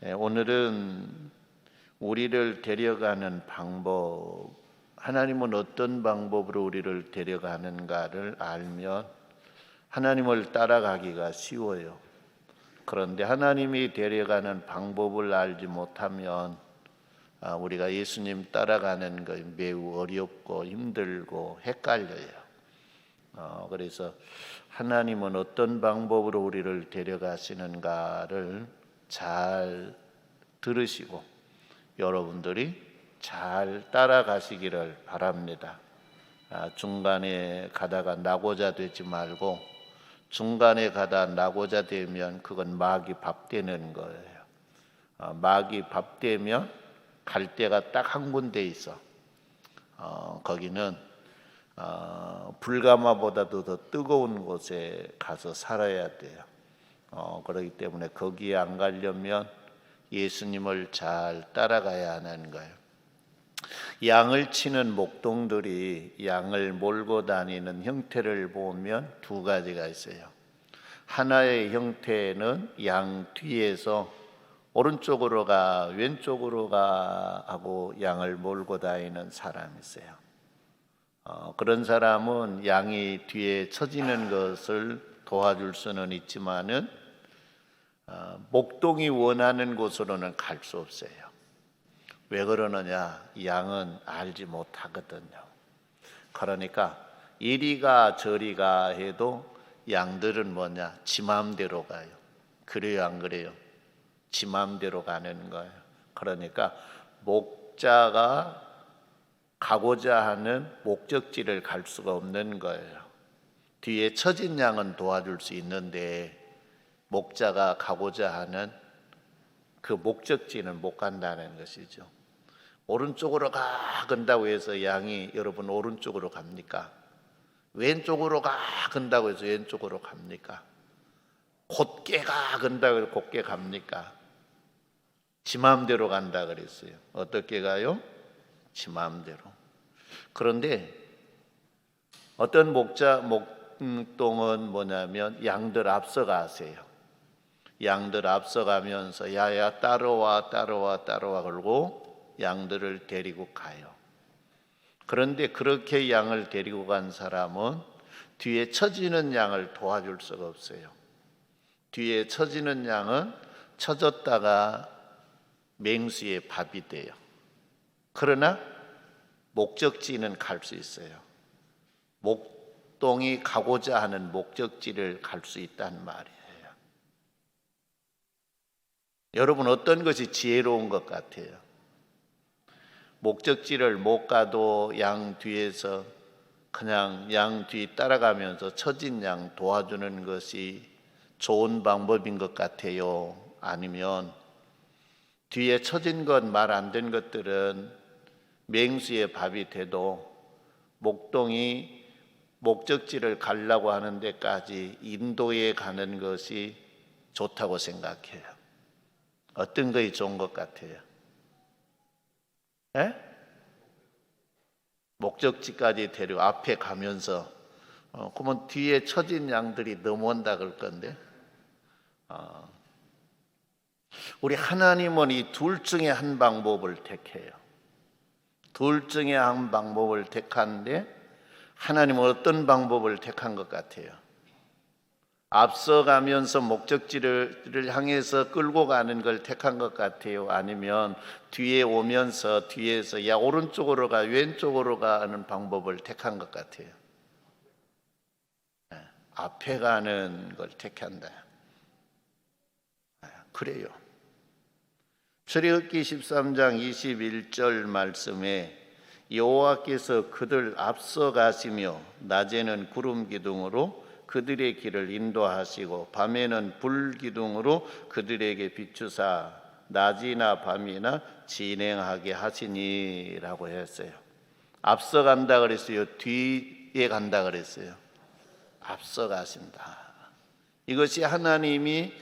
오늘은 우리를 데려가는 방법, 하나님은 어떤 방법으로 우리를 데려가는가를 알면 하나님을 따라가기가 쉬워요. 그런데 하나님이 데려가는 방법을 알지 못하면 우리가 예수님 따라가는 것 매우 어렵고 힘들고 헷갈려요. 그래서 하나님은 어떤 방법으로 우리를 데려가시는가를 잘 들으시고 여러분들이 잘 따라가시기를 바랍니다. 중간에 가다가 나고자 되지 말고, 중간에 가다 나고자 되면 그건 마귀 밥 되는 거예요. 마귀 밥 되면 갈 데가 딱 한 군데 있어. 거기는 불가마보다도 더 뜨거운 곳에 가서 살아야 돼요. 그렇기 때문에 거기에 안 가려면 예수님을 잘 따라가야 하는 거예요. 양을 치는 목동들이 양을 몰고 다니는 형태를 보면 두 가지가 있어요. 하나의 형태는 양 뒤에서 오른쪽으로 가 왼쪽으로 가 하고 양을 몰고 다니는 사람이 있어요. 그런 사람은 양이 뒤에 처지는 것을 도와줄 수는 있지만은 목동이 원하는 곳으로는 갈 수 없어요. 왜 그러느냐? 양은 알지 못하거든요. 그러니까 이리가 저리가 해도 양들은 뭐냐? 지 마음대로 가요. 그래요, 안 그래요? 지 마음대로 가는 거예요. 그러니까 목자가 가고자 하는 목적지를 갈 수가 없는 거예요. 뒤에 처진 양은 도와줄 수 있는데 목자가 가고자 하는 그 목적지는 못 간다는 것이죠. 오른쪽으로 가 간다고 해서 양이 여러분 오른쪽으로 갑니까? 왼쪽으로 가 간다고 해서 왼쪽으로 갑니까? 곧게 가 간다고 해서 곧게 갑니까? 지 마음대로 간다 그랬어요. 어떻게 가요? 지 마음대로. 그런데 어떤 목동은 뭐냐면 양들 앞서가세요. 양들 앞서가면서 야야 따라와 그러고 양들을 데리고 가요. 그런데 그렇게 양을 데리고 간 사람은 뒤에 처지는 양을 도와줄 수가 없어요. 뒤에 처지는 양은 처졌다가 맹수의 밥이 돼요. 그러나 목적지는 갈 수 있어요. 목동이 가고자 하는 목적지를 갈 수 있단 말이에요. 여러분 어떤 것이 지혜로운 것 같아요? 목적지를 못 가도 양 뒤에서 그냥 양 뒤 따라가면서 처진 양 도와주는 것이 좋은 방법인 것 같아요? 아니면 뒤에 처진 것 말 안 된 것들은 맹수의 밥이 돼도 목동이 목적지를 가려고 하는 데까지 인도해 가는 것이 좋다고 생각해요? 어떤 것이 좋은 것 같아요? 목적지까지 데리고 앞에 가면서 그러면 뒤에 처진 양들이 넘어온다 그럴 건데 우리 하나님은 이 둘 중에 한 방법을 택해요. 둘 중에 한 방법을 택하는데 하나님은 어떤 방법을 택한 것 같아요? 앞서가면서 목적지를 향해서 끌고 가는 걸 택한 것 같아요? 아니면 뒤에 오면서 뒤에서 야 오른쪽으로 가 왼쪽으로 가는 방법을 택한 것 같아요? 앞에 가는 걸 택한다. 그래요. 출애굽기 13장 21절 말씀에 여호와께서 그들 앞서 가시며 낮에는 구름 기둥으로 그들의 길을 인도하시고 밤에는 불 기둥으로 그들에게 비추사 낮이나 밤이나 진행하게 하시니라고 했어요. 앞서 간다 그랬어요? 뒤에 간다 그랬어요? 앞서 가신다. 이것이 하나님의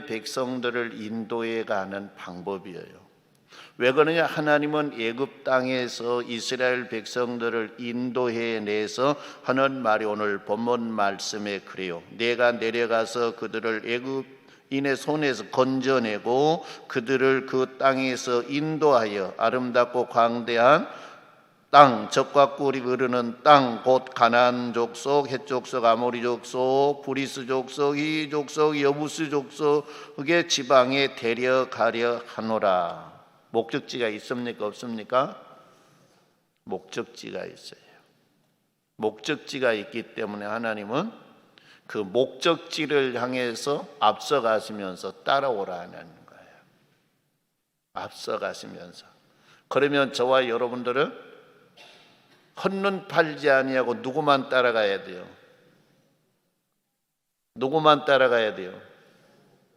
백성들을 인도해 가는 방법이에요. 왜 그러냐? 하나님은 애굽 땅에서 이스라엘 백성들을 인도해 내서 하는 말이 오늘 본문 말씀에 그래요. 내가 내려가서 그들을 애굽 이내 손에서 건져내고 그들을 그 땅에서 인도하여 아름답고 광대한 땅, 젖과 꿀이 흐르는 땅, 곧 가나안 족속, 헷 족속, 아모리 족속, 브리스 족속, 히 족속, 여부스 족속의 지방에 데려가려 하노라. 목적지가 있습니까? 없습니까? 목적지가 있어요. 목적지가 있기 때문에 하나님은 그 목적지를 향해서 앞서가시면서 따라오라는 거예요. 앞서가시면서. 그러면 저와 여러분들은 헛눈 팔지 아니하고 누구만 따라가야 돼요? 누구만 따라가야 돼요?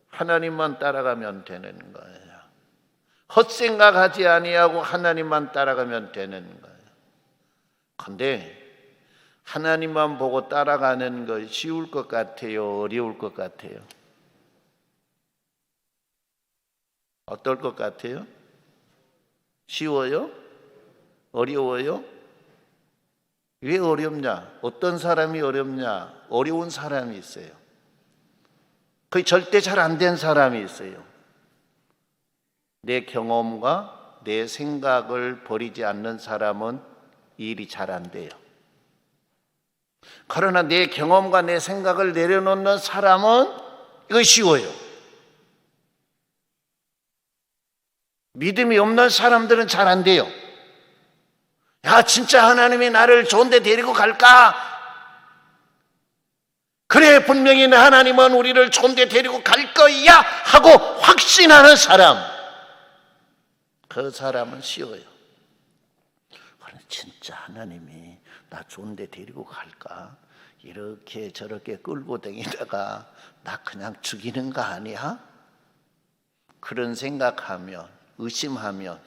하나님만 따라가면 되는 거예요. 헛생각하지 아니하고 하나님만 따라가면 되는 거예요. 그런데 하나님만 보고 따라가는 거 쉬울 것 같아요? 어려울 것 같아요? 어떨 것 같아요? 쉬워요? 어려워요? 왜 어렵냐? 어떤 사람이 어렵냐? 어려운 사람이 있어요. 거의 절대 잘 안 된 사람이 있어요. 내 경험과 내 생각을 버리지 않는 사람은 일이 잘 안 돼요. 그러나 내 경험과 내 생각을 내려놓는 사람은 이거 쉬워요. 믿음이 없는 사람들은 잘 안 돼요. 야, 진짜 하나님이 나를 좋은 데 데리고 갈까? 그래, 분명히 하나님은 우리를 좋은 데 데리고 갈 거야 하고 확신하는 사람, 그 사람은 쉬워요. 그런데 진짜 하나님이 나 좋은 데 데리고 갈까? 이렇게 저렇게 끌고 다니다가 나 그냥 죽이는 거 아니야? 그런 생각하면, 의심하면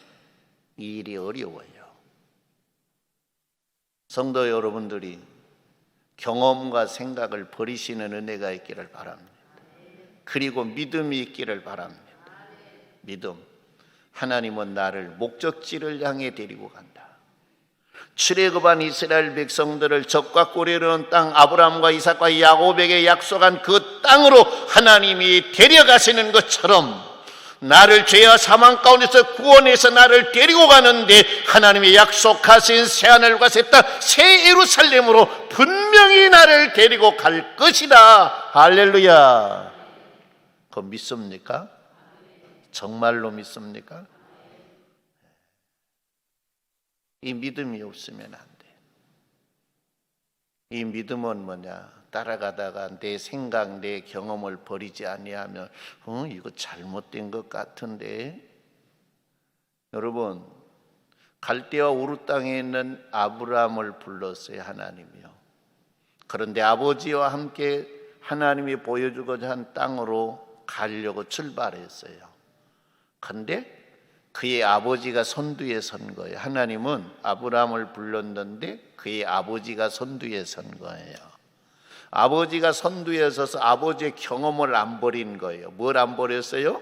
이 일이 어려워요. 성도 여러분들이 경험과 생각을 버리시는 은혜가 있기를 바랍니다. 그리고 믿음이 있기를 바랍니다. 믿음. 하나님은 나를 목적지를 향해 데리고 간다. 출애굽한 이스라엘 백성들을 젖과 꿀이 흐르는 땅, 아브라함과 이삭과 야곱에게 약속한 그 땅으로 하나님이 데려가시는 것처럼 나를 죄와 사망 가운데서 구원해서 나를 데리고 가는데 하나님이 약속하신 새하늘과 새 땅, 새 예루살렘으로 분명히 나를 데리고 갈 것이다. 할렐루야. 그거 믿습니까? 정말로 믿습니까? 이 믿음이 없으면 안 돼. 이 믿음은 뭐냐? 따라가다가 내 생각, 내 경험을 버리지 아니하면 이거 잘못된 것 같은데. 여러분, 갈대아 우르 땅에 있는 아브라함을 불렀어요, 하나님이요. 그런데 아버지와 함께 하나님이 보여주고자 한 땅으로 가려고 출발했어요. 그런데 그의 아버지가 선두에 선 거예요. 하나님은 아브라함을 불렀는데 그의 아버지가 선두에 선 거예요. 아버지가 선두에 서서 아버지의 경험을 안 버린 거예요. 뭘 안 버렸어요?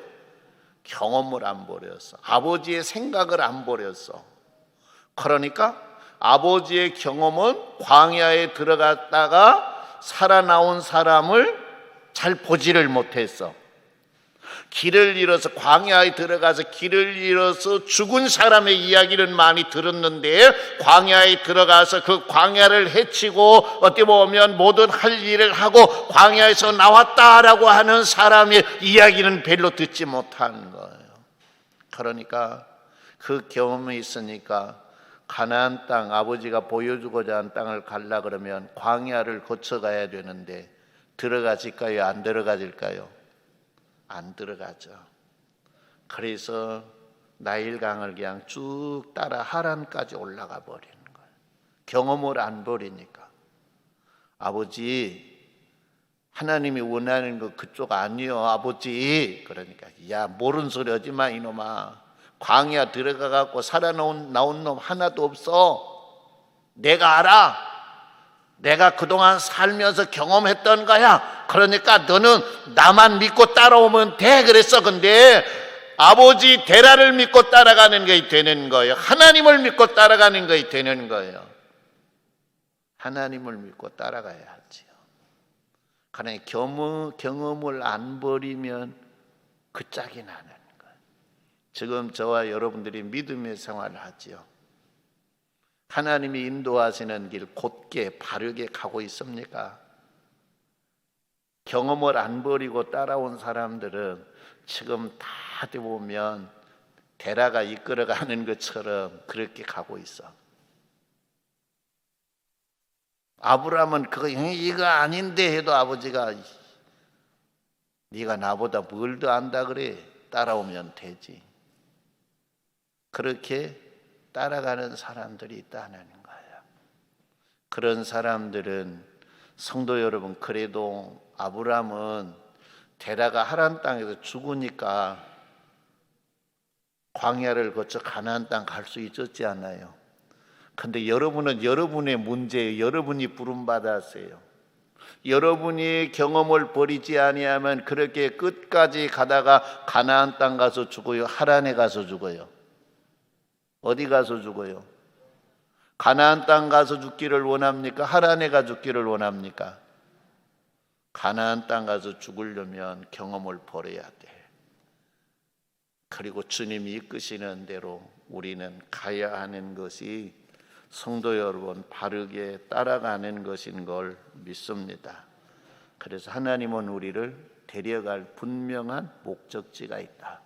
경험을 안 버렸어. 아버지의 생각을 안 버렸어. 그러니까 아버지의 경험은 광야에 들어갔다가 살아나온 사람을 잘 보지를 못했어. 길을 잃어서, 광야에 들어가서 길을 잃어서 죽은 사람의 이야기는 많이 들었는데, 광야에 들어가서 그 광야를 헤치고 어떻게 보면 모든 할 일을 하고 광야에서 나왔다라고 하는 사람의 이야기는 별로 듣지 못한 거예요. 그러니까 그 경험이 있으니까 가나안 땅, 아버지가 보여주고자 한 땅을 가려 그러면 광야를 거쳐가야 되는데 들어가질까요? 안 들어가질까요? 안 들어가죠. 그래서 나일강을 그냥 쭉 따라 하란까지 올라가 버리는 거예요. 경험을 안 버리니까. 아버지, 하나님이 원하는 거 그쪽 아니요, 아버지. 그러니까 야, 모르는 소리 하지 마, 이놈아. 광야 들어가 갖고 살아나온 놈 하나도 없어. 내가 알아. 내가 그동안 살면서 경험했던 거야. 그러니까 너는 나만 믿고 따라오면 돼. 그랬어. 근데 아버지 데라를 믿고 따라가는 게 되는 거예요. 하나님을 믿고 따라가는 게 되는 거예요. 하나님을 믿고 따라가야 하지요. 하나님 경험을 안 버리면 그 짝이 나는 거예요. 지금 저와 여러분들이 믿음의 생활을 하지요. 하나님이 인도하시는 길 곧게 바르게 가고 있습니까? 경험을 안 버리고 따라온 사람들은 지금 다 보면 데라가 이끌어가는 것처럼 그렇게 가고 있어. 아브라함은 이거 아닌데 해도 아버지가 네가 나보다 뭘 더 안다 그래? 따라오면 되지. 그렇게 따라가는 사람들이 있다는 거예요. 그런 사람들은 성도 여러분, 그래도 아브라함은 데라가 하란 땅에서 죽으니까 광야를 거쳐 가나안 땅 갈 수 있었지 않아요? 근데 여러분은 여러분의 문제예요. 여러분이 부름받았어요. 여러분이 경험을 버리지 아니하면 그렇게 끝까지 가다가 가나안 땅 가서 죽어요? 하란에 가서 죽어요? 어디 가서 죽어요? 가나안 땅 가서 죽기를 원합니까? 하란에 가 죽기를 원합니까? 가나안 땅 가서 죽으려면 경험을 버려야 돼. 그리고 주님이 이끄시는 대로 우리는 가야 하는 것이 성도 여러분 바르게 따라가는 것인 걸 믿습니다. 그래서 하나님은 우리를 데려갈 분명한 목적지가 있다.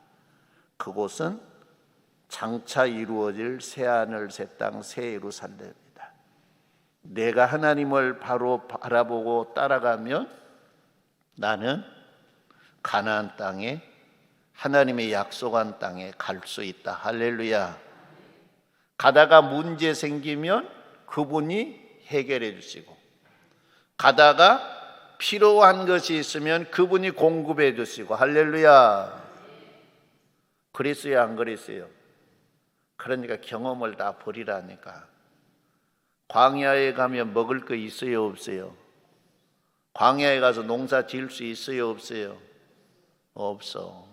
그곳은 장차 이루어질 새하늘 새 땅 새 예루살렘이다. 내가 하나님을 바로 바라보고 따라가면 나는 가나안 땅에 하나님의 약속한 땅에 갈 수 있다. 할렐루야. 가다가 문제 생기면 그분이 해결해 주시고, 가다가 필요한 것이 있으면 그분이 공급해 주시고, 할렐루야. 그랬어요, 안 그랬어요? 그러니까 경험을 다 버리라니까. 광야에 가면 먹을 거 있어요, 없어요? 광야에 가서 농사 지을 수 있어요, 없어요? 없어.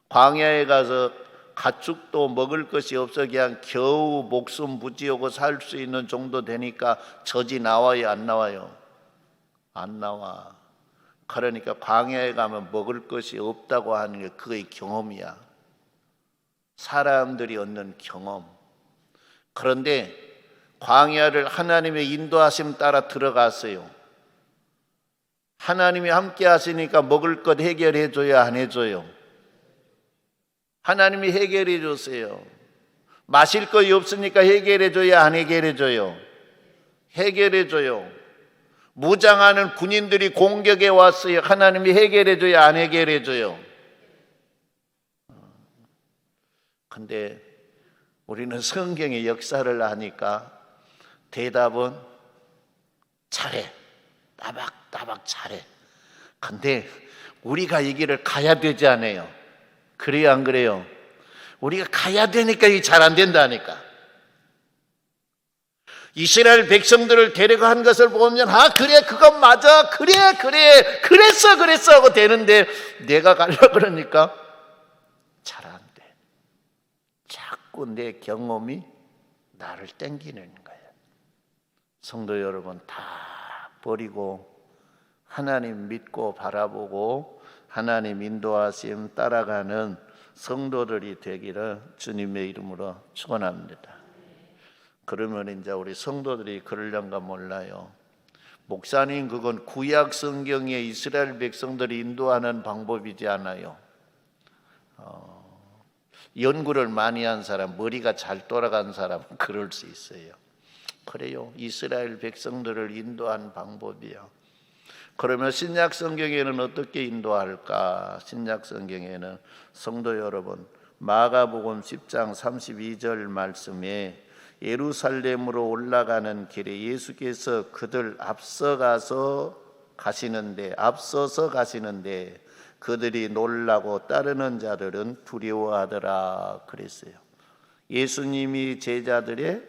광야에 가서 가축도 먹을 것이 없어 그냥 겨우 목숨 부지하고 살 수 있는 정도 되니까 젖이 나와요, 안 나와요? 안 나와. 그러니까 광야에 가면 먹을 것이 없다고 하는 게 그의 경험이야. 사람들이 얻는 경험. 그런데 광야를 하나님의 인도하심 따라 들어갔어요. 하나님이 함께 하시니까 먹을 것 해결해 줘야 안 해줘요? 하나님이 해결해 줬어요. 마실 것이 없으니까 해결해 줘야 안 해결해 줘요? 해결해 줘요. 무장하는 군인들이 공격해 왔어요. 하나님이 해결해 줘야 안 해결해 줘요? 근데 우리는 성경의 역사를 아니까 대답은 잘해. 따박따박 잘해. 근데 우리가 이 길을 가야 되지 않아요? 그래요, 안 그래요? 우리가 가야 되니까 이게 잘 안 된다니까. 이스라엘 백성들을 데려간 것을 보면 그래 그건 맞아 그래 그랬어 하고 되는데 내가 가려고 그러니까 잘 안 돼. 자꾸 내 경험이 나를 땡기는 거예요. 성도 여러분 다 버리고 하나님 믿고 바라보고 하나님 인도하심 따라가는 성도들이 되기를 주님의 이름으로 축원합니다. 그러면 이제 우리 성도들이 그러려는가 몰라요. 목사님, 그건 구약 성경에 이스라엘 백성들이 인도하는 방법이지 않아요? 연구를 많이 한 사람, 머리가 잘 돌아간 사람은 그럴 수 있어요. 그래요, 이스라엘 백성들을 인도한 방법이요. 그러면 신약 성경에는 어떻게 인도할까? 신약 성경에는 성도 여러분, 마가복음 10장 32절 말씀에 예루살렘으로 올라가는 길에 예수께서 그들 앞서서 가시는데 그들이 놀라고 따르는 자들은 두려워하더라 그랬어요. 예수님이 제자들의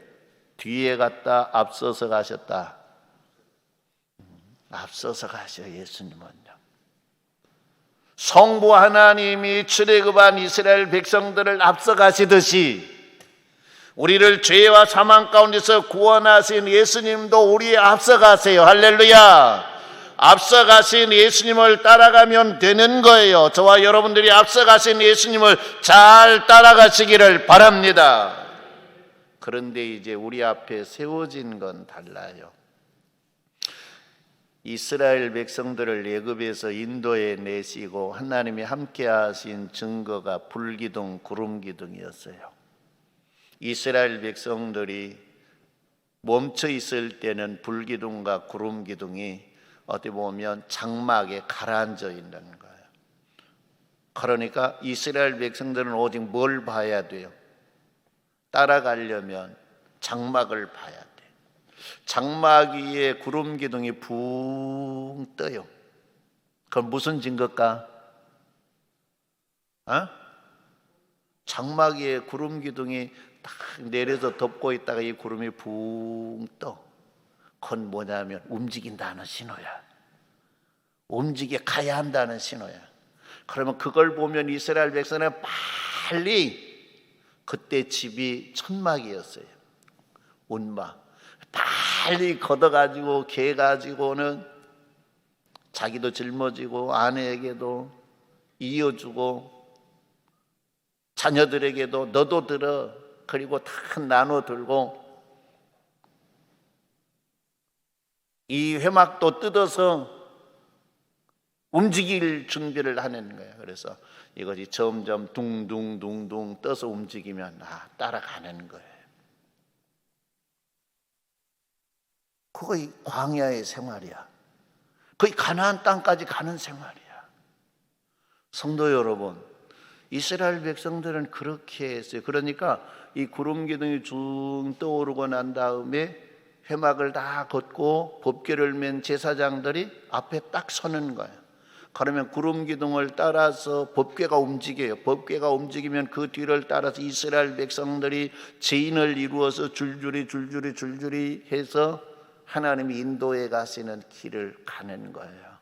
뒤에 갔다 앞서서 가셨다. 앞서서 가셔. 예수님은요. 성부 하나님이 출애굽한 이스라엘 백성들을 앞서 가시듯이 우리를 죄와 사망 가운데서 구원하신 예수님도 우리에 앞서 가세요. 할렐루야. 앞서가신 예수님을 따라가면 되는 거예요. 저와 여러분들이 앞서가신 예수님을 잘 따라가시기를 바랍니다. 그런데 이제 우리 앞에 세워진 건 달라요. 이스라엘 백성들을 애굽에서 인도에 내시고 하나님이 함께 하신 증거가 불기둥, 구름기둥이었어요. 이스라엘 백성들이 멈춰 있을 때는 불기둥과 구름기둥이 어떻게 보면 장막에 가라앉아 있는 거예요. 그러니까 이스라엘 백성들은 오직 뭘 봐야 돼요? 따라가려면 장막을 봐야 돼요. 장막 위에 구름기둥이 붕 떠요. 그건 무슨 증거일까? 장막 위에 구름기둥이 딱 내려서 덮고 있다가 이 구름이 붕 떠. 그건 뭐냐면 움직인다는 신호야. 움직여 가야 한다는 신호야. 그러면 그걸 보면 이스라엘 백성은 빨리, 그때 집이 천막이었어요. 운막. 빨리 걷어가지고 개 가지고는 자기도 짊어지고 아내에게도 이어주고 자녀들에게도 너도 들어, 그리고 다 나눠 들고 이 회막도 뜯어서 움직일 준비를 하는 거예요. 그래서 이것이 점점 둥둥둥둥 떠서 움직이면 따라가는 거예요. 거의 광야의 생활이야. 거의 가나안 땅까지 가는 생활이야. 성도 여러분, 이스라엘 백성들은 그렇게 했어요. 그러니까 이 구름기둥이 쭉 떠오르고 난 다음에 회막을 다 걷고 법궤를 맨 제사장들이 앞에 딱 서는 거예요. 그러면 구름기둥을 따라서 법궤가 움직여요. 법궤가 움직이면 그 뒤를 따라서 이스라엘 백성들이 제인을 이루어서 줄줄이 해서 하나님이 인도에 가시는 길을 가는 거예요.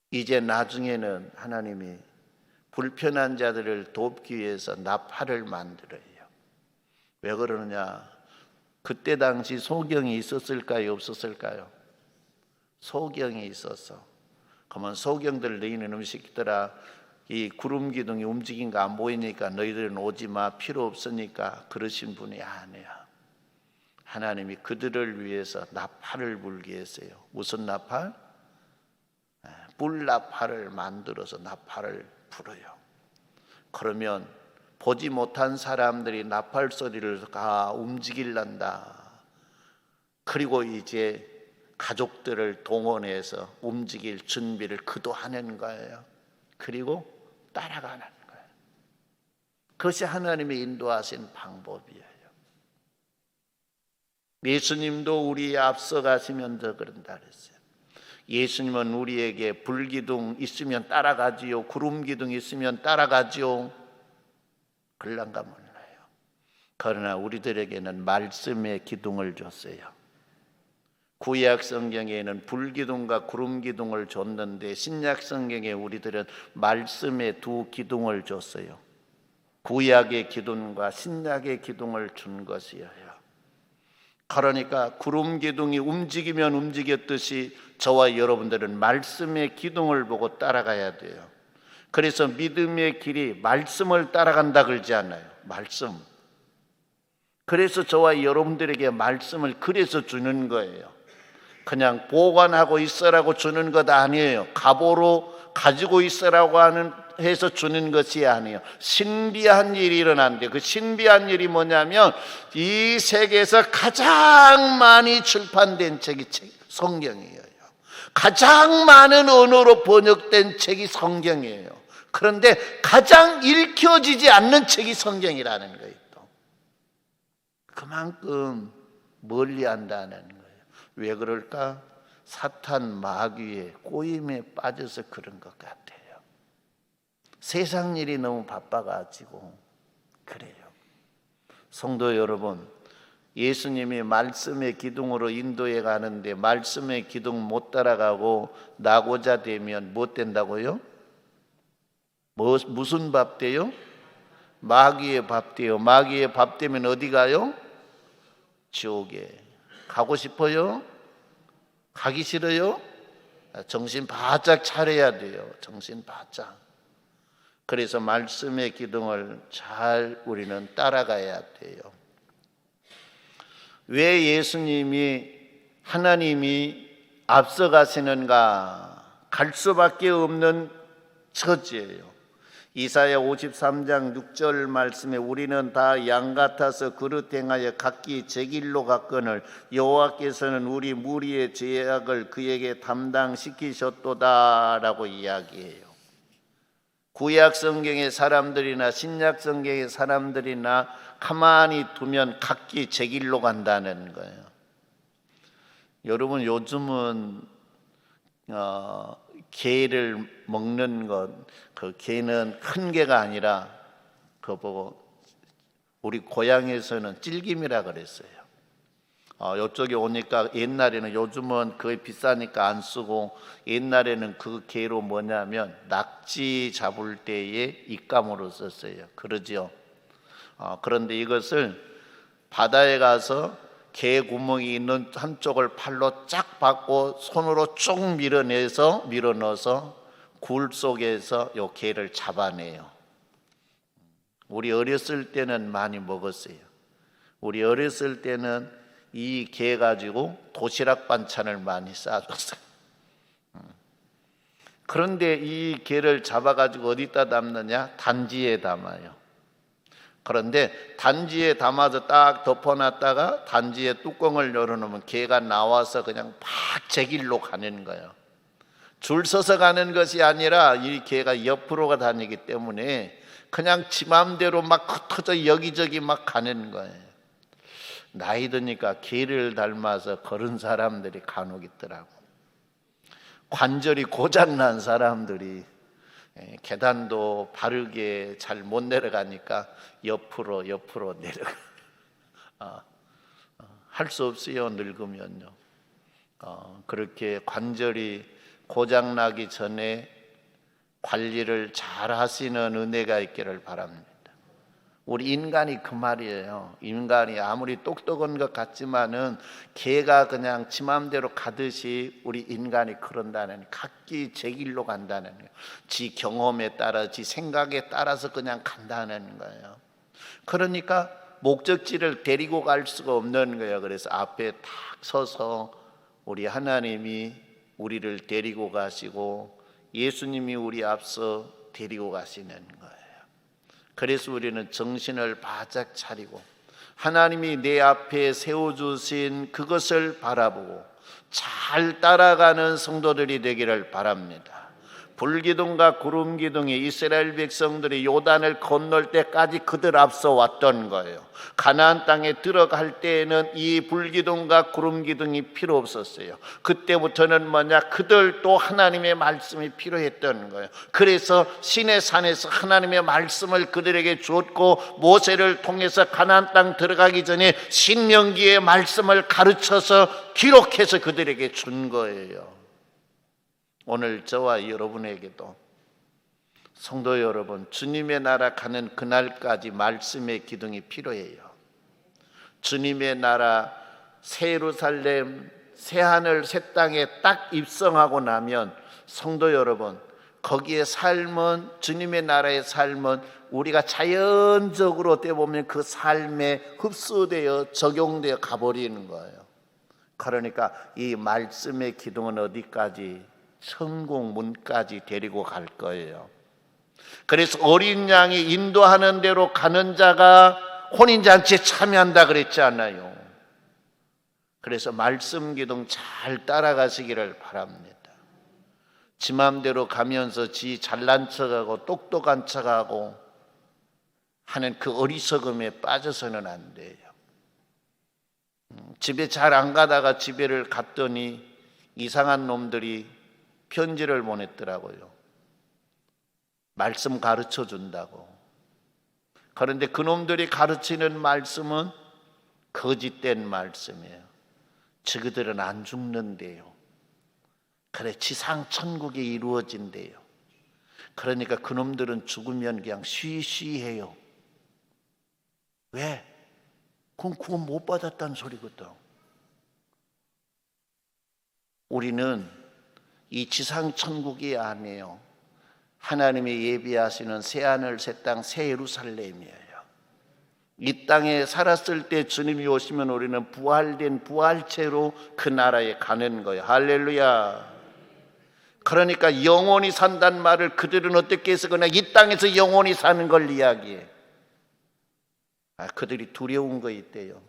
이제 나중에는 하나님이 불편한 자들을 돕기 위해서 나팔을 만들어요. 왜 그러느냐? 그때 당시 소경이 있었을까요? 없었을까요? 소경이 있었어. 그러면 소경들, 너희는 음식들아, 이 구름기둥이 움직인 거 안 보이니까 너희들은 오지 마, 필요 없으니까 그러신 분이 아니야. 하나님이 그들을 위해서 나팔을 불게 했어요. 무슨 나팔? 불나팔을 만들어서 나팔을 불어요. 그러면 보지 못한 사람들이 나팔 소리를 움직일란다. 그리고 이제 가족들을 동원해서 움직일 준비를 그도하는 거예요. 그리고 따라가는 거예요. 그것이 하나님이 인도하신 방법이에요. 예수님도 우리에 앞서 가시면 더 그런다 그랬어요. 예수님은 우리에게 불기둥 있으면 따라가지요, 구름기둥 있으면 따라가지요. 그런가 몰라요. 그러나 우리들에게는 말씀의 기둥을 줬어요. 구약 성경에는 불기둥과 구름기둥을 줬는데 신약 성경에 우리들은 말씀의 두 기둥을 줬어요. 구약의 기둥과 신약의 기둥을 준 것이에요. 그러니까 구름기둥이 움직이면 움직였듯이 저와 여러분들은 말씀의 기둥을 보고 따라가야 돼요. 그래서 믿음의 길이 말씀을 따라간다 그러지 않아요. 말씀. 그래서 저와 여러분들에게 말씀을 그래서 주는 거예요. 그냥 보관하고 있으라고 주는 것 아니에요. 갑오로 가지고 있으라고 해서 주는 것이 아니에요. 신비한 일이 일어난대. 그 신비한 일이 뭐냐면 이 세계에서 가장 많이 출판된 책이 성경이에요. 가장 많은 언어로 번역된 책이 성경이에요. 그런데 가장 읽혀지지 않는 책이 성경이라는 거예요. 또 그만큼 멀리 한다는 거예요. 왜 그럴까? 사탄 마귀의 꼬임에 빠져서 그런 것 같아요. 세상 일이 너무 바빠가지고 그래요. 성도 여러분, 예수님이 말씀의 기둥으로 인도에 가는데 말씀의 기둥 못 따라가고 나고자 되면 뭐 된다고요? 무슨 밥 돼요? 마귀의 밥 돼요. 마귀의 밥 되면 어디 가요? 지옥에. 가고 싶어요? 가기 싫어요? 정신 바짝 차려야 돼요. 정신 바짝. 그래서 말씀의 기둥을 잘 우리는 따라가야 돼요. 왜 예수님이 하나님이 앞서가시는가? 갈 수밖에 없는 처지예요. 이사야 53장 6절 말씀에 우리는 다 양 같아서 그릇 행하여 각기 제 길로 갔거늘 여호와께서는 우리 무리의 죄악을 그에게 담당시키셨도다 라고 이야기해요. 구약 성경의 사람들이나 신약 성경의 사람들이나 가만히 두면 각기 제 길로 간다는 거예요. 여러분 요즘은 게를 먹는 것, 그 게는 큰 게가 아니라 그거 보고 우리 고향에서는 찔김이라 그랬어요. 이쪽에 오니까 옛날에는, 요즘은 그게 비싸니까 안 쓰고, 옛날에는 그 게로 뭐냐면 낙지 잡을 때에 입감으로 썼어요. 그러죠. 그런데 이것을 바다에 가서 게 구멍이 있는 한쪽을 팔로 쫙 받고 손으로 쭉 밀어넣어서 굴 속에서 요 게를 잡아내요. 우리 어렸을 때는 많이 먹었어요. 우리 어렸을 때는 이 게 가지고 도시락 반찬을 많이 싸줬어요. 그런데 이 게를 잡아가지고 어디다 담느냐? 단지에 담아요. 그런데 단지에 담아서 딱 덮어놨다가 단지에 뚜껑을 열어놓으면 게가 나와서 그냥 막 제 길로 가는 거예요. 줄 서서 가는 것이 아니라 이 게가 옆으로 다니기 때문에 그냥 지 맘대로 막 흩어져 여기저기 막 가는 거예요. 나이 드니까 개를 닮아서 걸은 사람들이 간혹 있더라고. 관절이 고장난 사람들이 계단도 바르게 잘 못 내려가니까 옆으로 내려가. 할 수 없어요, 늙으면요. 그렇게 관절이 고장나기 전에 관리를 잘 하시는 은혜가 있기를 바랍니다. 우리 인간이 그 말이에요. 인간이 아무리 똑똑한 것 같지만은 개가 그냥 지 맘대로 가듯이 우리 인간이 그런다는, 각기 제 길로 간다는 거예요. 지 경험에 따라, 지 생각에 따라서 그냥 간다는 거예요. 그러니까 목적지를 데리고 갈 수가 없는 거예요. 그래서 앞에 딱 서서 우리 하나님이 우리를 데리고 가시고 예수님이 우리 앞서 데리고 가시는 거예요. 그래서 우리는 정신을 바짝 차리고 하나님이 내 앞에 세워주신 그것을 바라보고 잘 따라가는 성도들이 되기를 바랍니다. 불기둥과 구름기둥이 이스라엘 백성들이 요단을 건널 때까지 그들 앞서 왔던 거예요. 가나안 땅에 들어갈 때에는 이 불기둥과 구름기둥이 필요 없었어요. 그때부터는 그들도 하나님의 말씀이 필요했던 거예요. 그래서 시내산에서 하나님의 말씀을 그들에게 주었고, 모세를 통해서 가나안 땅 들어가기 전에 신명기의 말씀을 가르쳐서 기록해서 그들에게 준 거예요. 오늘 저와 여러분에게도, 성도 여러분, 주님의 나라 가는 그날까지 말씀의 기둥이 필요해요. 주님의 나라 새 예루살렘 새 하늘 새 땅에 딱 입성하고 나면, 성도 여러분, 거기에 삶은, 주님의 나라의 삶은 우리가 자연적으로 어떻게 보면 그 삶에 흡수되어 적용되어 가버리는 거예요. 그러니까 이 말씀의 기둥은 어디까지? 천국문까지 데리고 갈 거예요. 그래서 어린 양이 인도하는 대로 가는 자가 혼인잔치에 참여한다 그랬지 않아요? 그래서 말씀 기둥 잘 따라가시기를 바랍니다. 지 맘대로 가면서 지 잘난 척하고 똑똑한 척하고 하는 그 어리석음에 빠져서는 안 돼요. 집에 잘 안 가다가 집에를 갔더니 이상한 놈들이 편지를 보냈더라고요. 말씀 가르쳐 준다고. 그런데 그놈들이 가르치는 말씀은 거짓된 말씀이에요. 저그들은 안 죽는데요. 그래, 지상 천국이 이루어진대요. 그러니까 그놈들은 죽으면 그냥 쉬쉬해요. 왜? 그건 구원 못 받았다는 소리거든. 우리는 이 지상 천국이 아니에요. 하나님이 예비하시는 새하늘 새 땅 새 예루살렘이에요. 이 땅에 살았을 때 주님이 오시면 우리는 부활된 부활체로 그 나라에 가는 거예요. 할렐루야. 그러니까 영원히 산다는 말을 그들은 어떻게 해서 그냥 이 땅에서 영원히 사는 걸 이야기해. 그들이 두려운 거 있대요.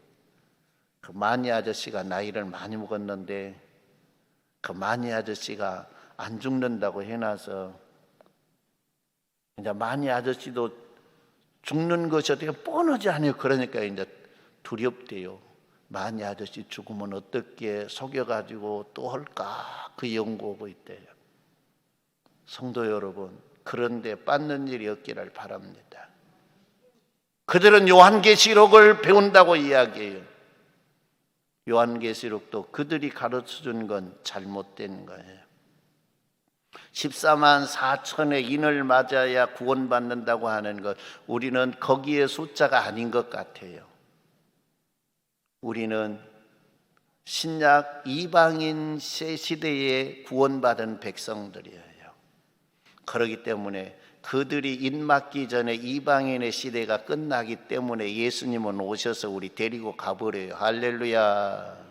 그 마니 아저씨가 나이를 많이 먹었는데 그 마니 아저씨가 안 죽는다고 해놔서 이제 마니 아저씨도 죽는 것이 어떻게 뻔하지 않아요. 그러니까 이제 두렵대요. 마니 아저씨 죽으면 어떻게 속여가지고 또 할까 그 연구하고 있대요. 성도 여러분, 그런데 빠는 일이 없기를 바랍니다. 그들은 요한계시록을 배운다고 이야기해요. 요한계시록도 그들이 가르쳐준 건 잘못된 거예요. 14만 4천의 인을 맞아야 구원받는다고 하는 것, 우리는 거기에 숫자가 아닌 것 같아요. 우리는 신약 이방인 시대에 구원받은 백성들이에요. 그렇기 때문에 그들이 인 맞기 전에 이방인의 시대가 끝나기 때문에 예수님은 오셔서 우리 데리고 가버려요. 할렐루야.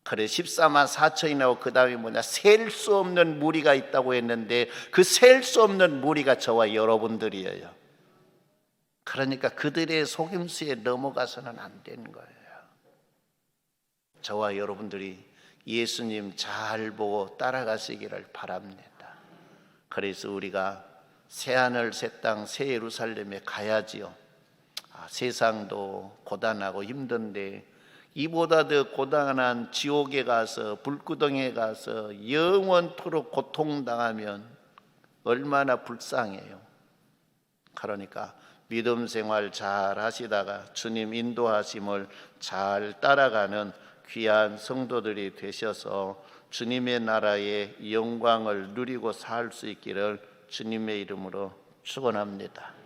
그래 14만 4천이 나오고 그 다음에 뭐냐, 셀 수 없는 무리가 있다고 했는데 그 셀 수 없는 무리가 저와 여러분들이에요. 그러니까 그들의 속임수에 넘어가서는 안 되는 거예요. 저와 여러분들이 예수님 잘 보고 따라가시기를 바랍니다. 그래서 우리가 새하늘 새 땅 새 예루살렘에 가야지요. 세상도 고단하고 힘든데 이보다 더 고단한 지옥에 가서 불구덩이에 가서 영원토록 고통당하면 얼마나 불쌍해요. 그러니까 믿음 생활 잘 하시다가 주님 인도하심을 잘 따라가는 귀한 성도들이 되셔서 주님의 나라의 영광을 누리고 살 수 있기를 주님의 이름으로 축원합니다.